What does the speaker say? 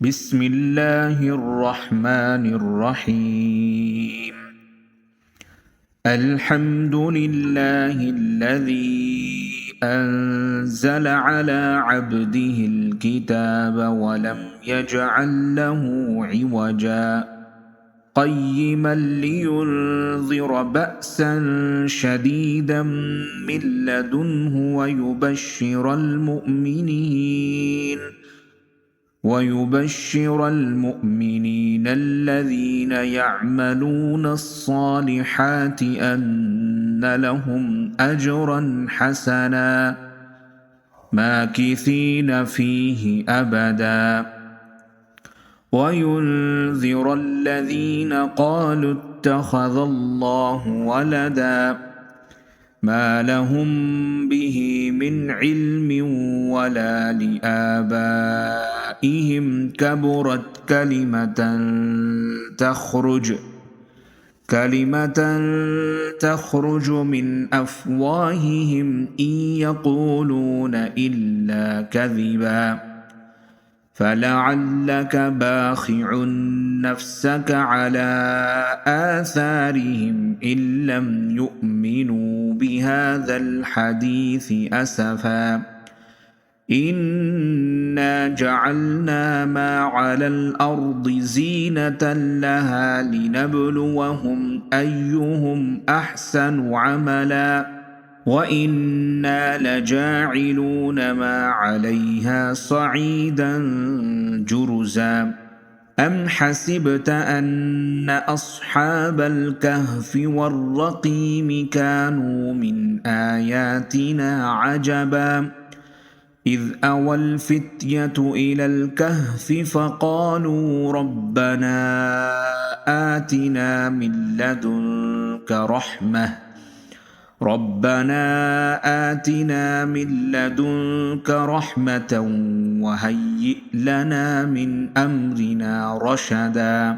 بسم الله الرحمن الرحيم. الحمد لله الذي أنزل على عبده الكتاب ولم يجعل له عوجا قيما لينذر بأسا شديدا من لدنه ويبشر المؤمنين الذين يعملون الصالحات أن لهم أجرا حسنا ماكثين فيه أبدا وينذر الذين قالوا اتخذ الله ولدا ما لهم به من علم ولا لآبائهم كبرت كلمة تخرج من أفواههم إن يقولون إلا كذبا فلعلك باخع نفسك على آثارهم إن لم يؤمنوا بهذا الحديث أسفا إنا جعلنا ما على الأرض زينة لها لنبلوهم أيهم أحسن عملا وإنا لجاعلون ما عليها صعيدا جرزا أم حسبت أن أصحاب الكهف والرقيم كانوا من آياتنا عجبا إذ أوى الفتية إلى الكهف فقالوا ربنا آتنا من لدنك رحمة وهيئ لنا من أمرنا رشدا